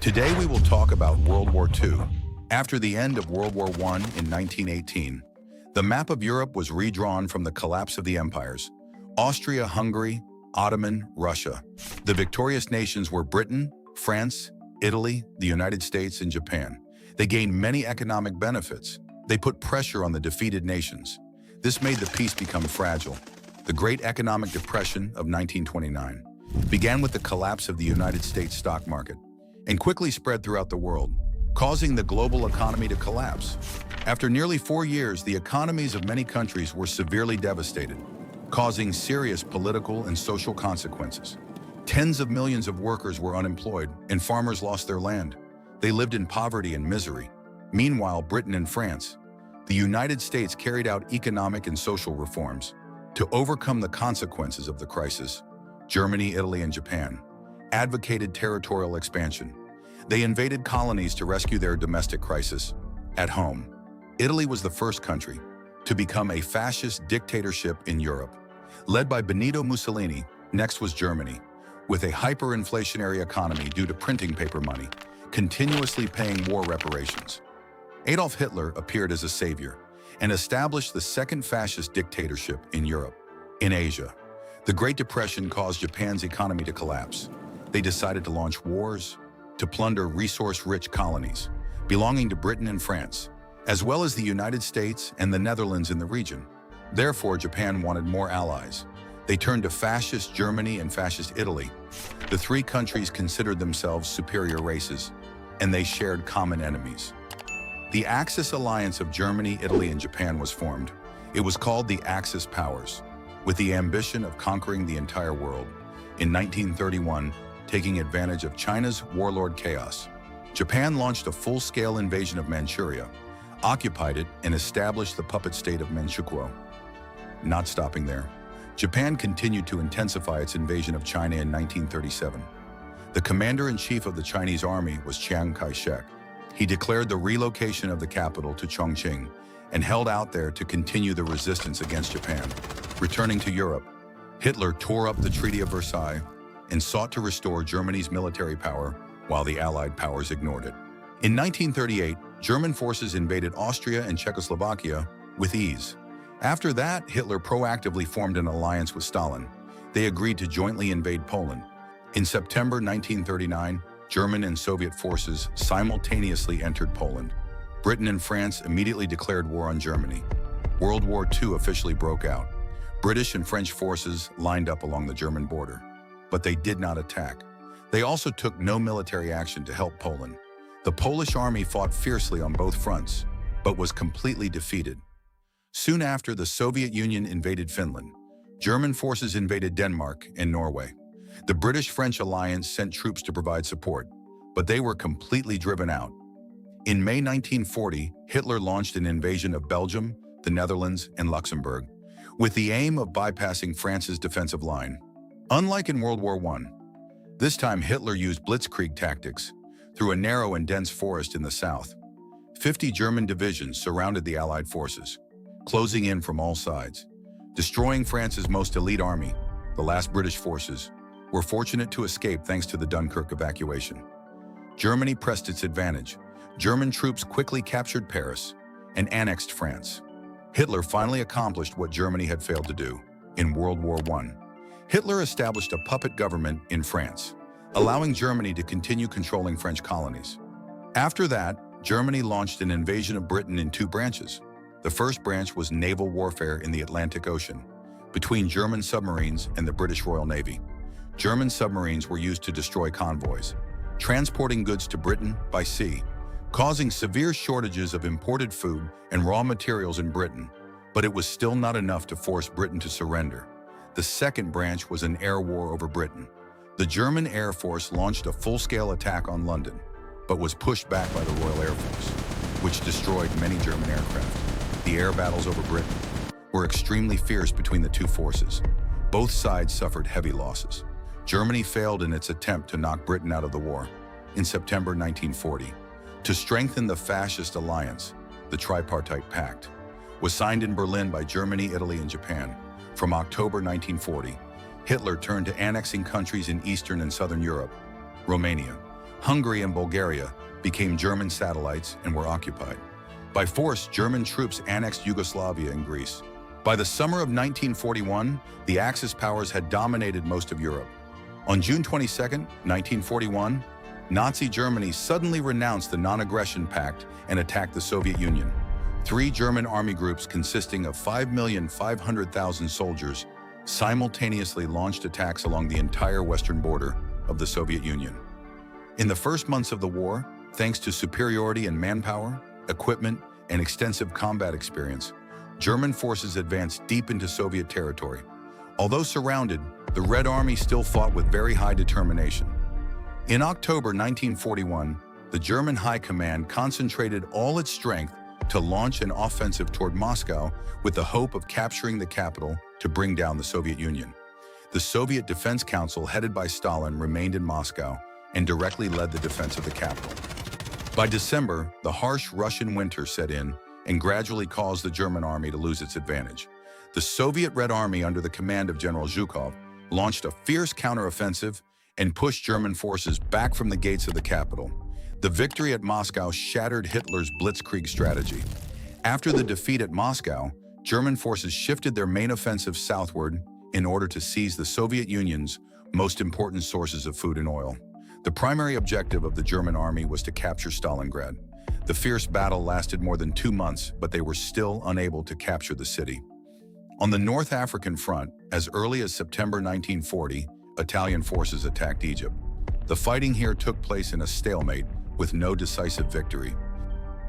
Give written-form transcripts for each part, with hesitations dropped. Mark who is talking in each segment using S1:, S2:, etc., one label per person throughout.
S1: Today we will talk about World War II. After the end of World War I in 1918, the map of Europe was redrawn from the collapse of the empires. Austria-Hungary, Ottoman, Russia. The victorious nations were Britain, France, Italy, the United States, and Japan. They gained many economic benefits. They put pressure on the defeated nations. This made the peace become fragile. The Great Economic Depression of 1929 began with the collapse of the United States stock market and quickly spread throughout the world, causing the global economy to collapse. After nearly 4 years, the economies of many countries were severely devastated, causing serious political and social consequences. Tens of millions of workers were unemployed, and farmers lost their land. They lived in poverty and misery. Meanwhile, Britain and France, the United States carried out economic and social reforms. To overcome the consequences of the crisis, Germany, Italy, and Japan advocated territorial expansion. They invaded colonies to rescue their domestic crisis. At home, Italy was the first country to become a fascist dictatorship in Europe. Led by Benito Mussolini, next was Germany, with a hyperinflationary economy due to printing paper money, continuously paying war reparations. Adolf Hitler appeared as a savior and established the second fascist dictatorship in Europe. In Asia, the Great Depression caused Japan's economy to collapse. They decided to launch wars to plunder resource-rich colonies belonging to Britain and France, as well as the United States and the Netherlands in the region. Therefore, Japan wanted more allies. They turned to fascist Germany and fascist Italy. The three countries considered themselves superior races, and they shared common enemies. The Axis alliance of Germany, Italy, and Japan was formed. It was called the Axis Powers, with the ambition of conquering the entire world. In 1931, taking advantage of China's warlord chaos, Japan launched a full-scale invasion of Manchuria, occupied it, and established the puppet state of Manchukuo. Not stopping there, Japan continued to intensify its invasion of China in 1937. The commander-in-chief of the Chinese army was Chiang Kai-shek. He declared the relocation of the capital to Chongqing and held out there to continue the resistance against Japan. Returning to Europe, Hitler tore up the Treaty of Versailles and sought to restore Germany's military power while the Allied powers ignored it. In 1938, German forces invaded Austria and Czechoslovakia with ease. After that, Hitler proactively formed an alliance with Stalin. They agreed to jointly invade Poland. In September 1939, German and Soviet forces simultaneously entered Poland. Britain and France immediately declared war on Germany. World War II officially broke out. British and French forces lined up along the German border, but they did not attack. They also took no military action to help Poland. The Polish army fought fiercely on both fronts, but was completely defeated. Soon after, the Soviet Union invaded Finland. German forces invaded Denmark and Norway. The British-French alliance sent troops to provide support, but they were completely driven out. In May 1940, Hitler launched an invasion of Belgium, the Netherlands, and Luxembourg, with the aim of bypassing France's defensive line. Unlike in World War I, this time Hitler used blitzkrieg tactics through a narrow and dense forest in the south. 50 German divisions surrounded the Allied forces, closing in from all sides. Destroying France's most elite army, the last British forces were fortunate to escape thanks to the Dunkirk evacuation. Germany pressed its advantage. German troops quickly captured Paris and annexed France. Hitler finally accomplished what Germany had failed to do. In World War I, Hitler established a puppet government in France, allowing Germany to continue controlling French colonies. After that, Germany launched an invasion of Britain in two branches. The first branch was naval warfare in the Atlantic Ocean, between German submarines and the British Royal Navy. German submarines were used to destroy convoys, transporting goods to Britain by sea, causing severe shortages of imported food and raw materials in Britain. But it was still not enough to force Britain to surrender. The second branch was an air war over Britain. The German Air Force launched a full-scale attack on London, but was pushed back by the Royal Air Force, which destroyed many German aircraft. The air battles over Britain were extremely fierce between the two forces. Both sides suffered heavy losses. Germany failed in its attempt to knock Britain out of the war. In September 1940, to strengthen the fascist alliance, the Tripartite Pact was signed in Berlin by Germany, Italy, and Japan. From October 1940, Hitler turned to annexing countries in Eastern and Southern Europe: Romania, Hungary and Bulgaria became German satellites and were occupied. By force, German troops annexed Yugoslavia and Greece. By the summer of 1941, the Axis powers had dominated most of Europe. On June 22, 1941, Nazi Germany suddenly renounced the non-aggression pact and attacked the Soviet Union. 3 German army groups consisting of 5,500,000 soldiers simultaneously launched attacks along the entire western border of the Soviet Union. In the first months of the war, thanks to superiority in manpower, equipment, and extensive combat experience, German forces advanced deep into Soviet territory. Although surrounded, the Red Army still fought with very high determination. In October 1941, the German High Command concentrated all its strength to launch an offensive toward Moscow with the hope of capturing the capital to bring down the Soviet Union. The Soviet Defense Council, headed by Stalin, remained in Moscow and directly led the defense of the capital. By December, the harsh Russian winter set in and gradually caused the German army to lose its advantage. The Soviet Red Army, under the command of General Zhukov, launched a fierce counteroffensive and pushed German forces back from the gates of the capital. The victory at Moscow shattered Hitler's blitzkrieg strategy. After the defeat at Moscow, German forces shifted their main offensive southward in order to seize the Soviet Union's most important sources of food and oil. The primary objective of the German army was to capture Stalingrad. The fierce battle lasted more than 2 months, but they were still unable to capture the city. On the North African front, as early as September 1940, Italian forces attacked Egypt. The fighting here took place in a stalemate with no decisive victory.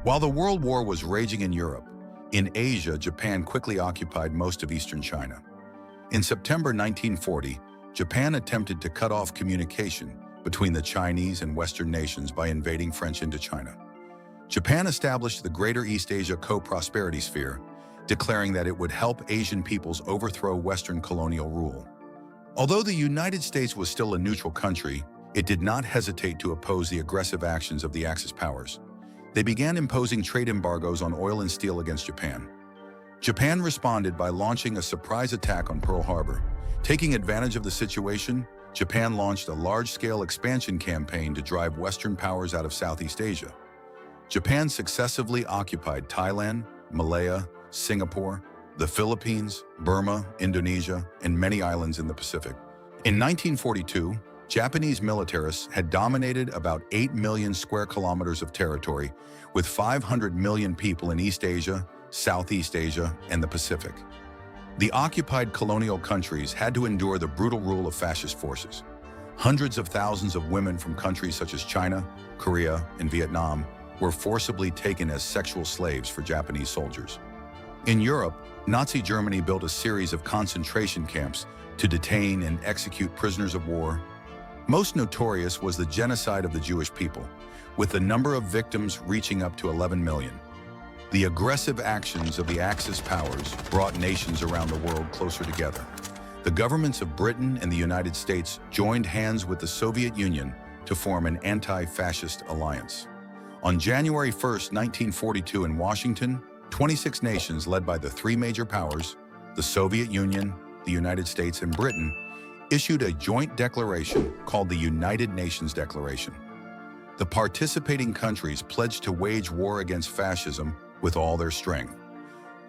S1: While the World War was raging in Europe, in Asia, Japan quickly occupied most of eastern China. In September 1940, Japan attempted to cut off communication between the Chinese and Western nations by invading French Indochina. Japan established the Greater East Asia Co-Prosperity Sphere, declaring that it would help Asian peoples overthrow Western colonial rule. Although the United States was still a neutral country, it did not hesitate to oppose the aggressive actions of the Axis powers. They began imposing trade embargoes on oil and steel against Japan. Japan responded by launching a surprise attack on Pearl Harbor. Taking advantage of the situation, Japan launched a large-scale expansion campaign to drive Western powers out of Southeast Asia. Japan successively occupied Thailand, Malaya, Singapore, the Philippines, Burma, Indonesia, and many islands in the Pacific. In 1942, Japanese militarists had dominated about 8 million square kilometers of territory, with 500 million people in East Asia, Southeast Asia, and the Pacific. The occupied colonial countries had to endure the brutal rule of fascist forces. Hundreds of thousands of women from countries such as China, Korea, and Vietnam were forcibly taken as sexual slaves for Japanese soldiers. In Europe, Nazi Germany built a series of concentration camps to detain and execute prisoners of war. Most notorious was the genocide of the Jewish people, with the number of victims reaching up to 11 million. The aggressive actions of the Axis powers brought nations around the world closer together. The governments of Britain and the United States joined hands with the Soviet Union to form an anti-fascist alliance. On January 1, 1942, in Washington, 26 nations led by the 3 major powers, the Soviet Union, the United States, and Britain, issued a joint declaration called the United Nations Declaration. The participating countries pledged to wage war against fascism with all their strength.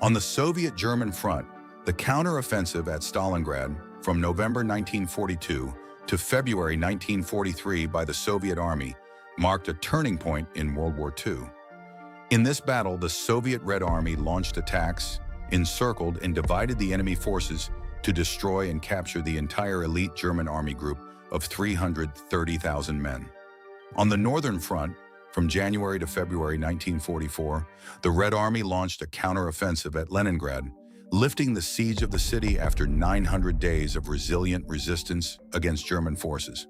S1: On the Soviet-German front, the counteroffensive at Stalingrad from November 1942 to February 1943 by the Soviet Army marked a turning point in World War II. In this battle, the Soviet Red Army launched attacks, encircled and divided the enemy forces to destroy and capture the entire elite German army group of 330,000 men. On the northern front, from January to February 1944, the Red Army launched a counteroffensive at Leningrad, lifting the siege of the city after 900 days of resilient resistance against German forces.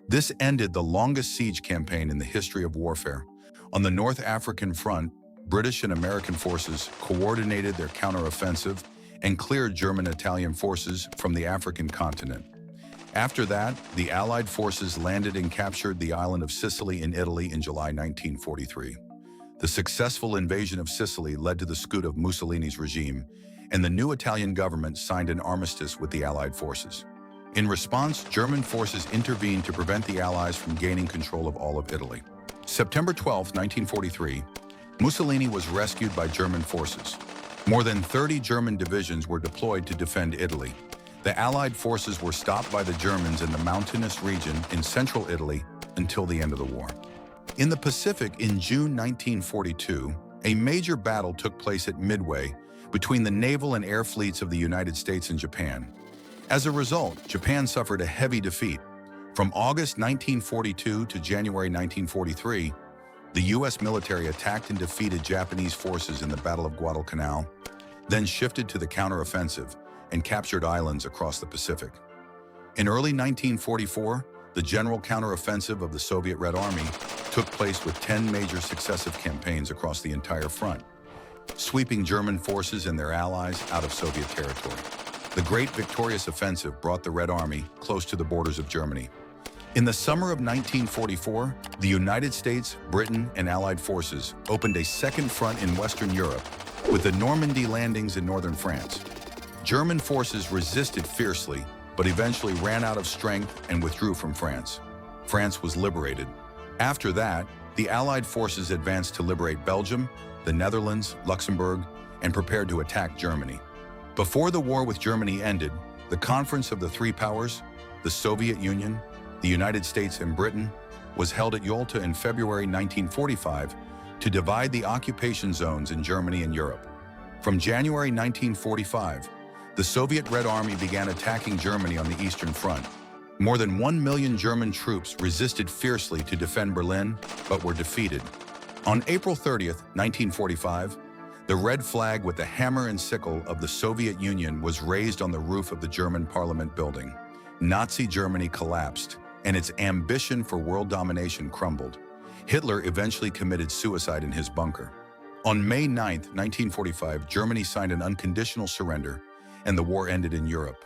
S1: This ended the longest siege campaign in the history of warfare. On the North African front, British and American forces coordinated their counteroffensive and cleared German-Italian forces from the African continent. After that, the Allied forces landed and captured the island of Sicily in Italy in July 1943. The successful invasion of Sicily led to the scoot of Mussolini's regime, and the new Italian government signed an armistice with the Allied forces. In response, German forces intervened to prevent the Allies from gaining control of all of Italy. September 12, 1943, Mussolini was rescued by German forces. More than 30 German divisions were deployed to defend Italy. The Allied forces were stopped by the Germans in the mountainous region in central Italy until the end of the war. In the Pacific in June 1942, a major battle took place at Midway between the naval and air fleets of the United States and Japan. As a result, Japan suffered a heavy defeat. From August 1942 to January 1943, the U.S. military attacked and defeated Japanese forces in the Battle of Guadalcanal, then shifted to the counteroffensive and captured islands across the Pacific. In early 1944, the general counteroffensive of the Soviet Red Army took place with 10 major successive campaigns across the entire front, sweeping German forces and their allies out of Soviet territory. The Great Victorious Offensive brought the Red Army close to the borders of Germany. In the summer of 1944, the United States, Britain, and Allied forces opened a second front in Western Europe with the Normandy landings in northern France. German forces resisted fiercely, but eventually ran out of strength and withdrew from France. France was liberated. After that, the Allied forces advanced to liberate Belgium, the Netherlands, Luxembourg, and prepared to attack Germany. Before the war with Germany ended, the Conference of the Three Powers, the Soviet Union, the United States, and Britain, was held at Yalta in February 1945 to divide the occupation zones in Germany and Europe. From January 1945, the Soviet Red Army began attacking Germany on the Eastern Front. More than 1 million German troops resisted fiercely to defend Berlin, but were defeated. On April 30, 1945, the red flag with the hammer and sickle of the Soviet Union was raised on the roof of the German Parliament building. Nazi Germany collapsed, and its ambition for world domination crumbled. Hitler eventually committed suicide in his bunker. On May 9, 1945, Germany signed an unconditional surrender, and the war ended in Europe.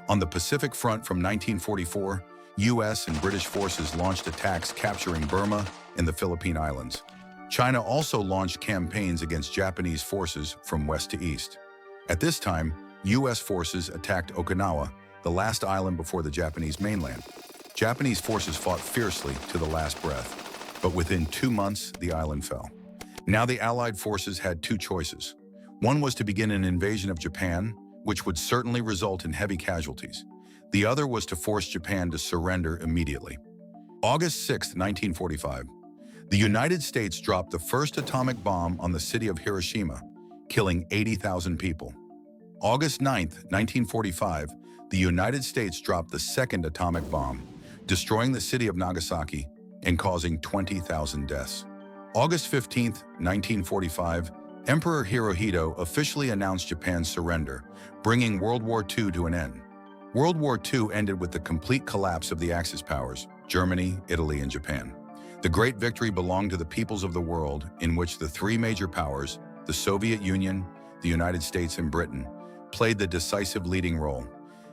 S1: On the Pacific Front from 1944, U.S. and British forces launched attacks capturing Burma and the Philippine Islands. China also launched campaigns against Japanese forces from west to east. At this time, U.S. forces attacked Okinawa, the last island before the Japanese mainland. Japanese forces fought fiercely to the last breath, but within 2 months, the island fell. Now the Allied forces had two choices. One was to begin an invasion of Japan, which would certainly result in heavy casualties. The other was to force Japan to surrender immediately. August 6, 1945, the United States dropped the first atomic bomb on the city of Hiroshima, killing 80,000 people. August 9, 1945, the United States dropped the second atomic bomb, destroying the city of Nagasaki and causing 20,000 deaths. August 15, 1945, Emperor Hirohito officially announced Japan's surrender, bringing World War II to an end. World War II ended with the complete collapse of the Axis powers, Germany, Italy, and Japan. The great victory belonged to the peoples of the world, in which the three major powers, the Soviet Union, the United States, and Britain, played the decisive leading role.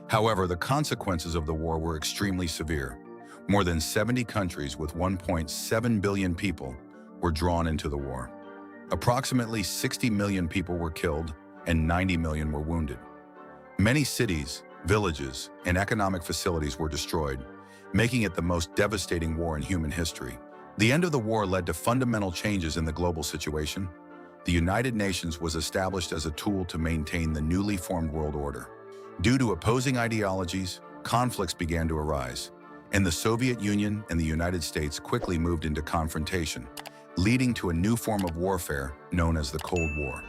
S1: However, the consequences of the war were extremely severe. More than 70 countries with 1.7 billion people were drawn into the war. Approximately 60 million people were killed and 90 million were wounded. Many cities, villages, and economic facilities were destroyed, making it the most devastating war in human history. The end of the war led to fundamental changes in the global situation. The United Nations was established as a tool to maintain the newly formed world order. Due to opposing ideologies, conflicts began to arise, and the Soviet Union and the United States quickly moved into confrontation, leading to a new form of warfare known as the Cold War.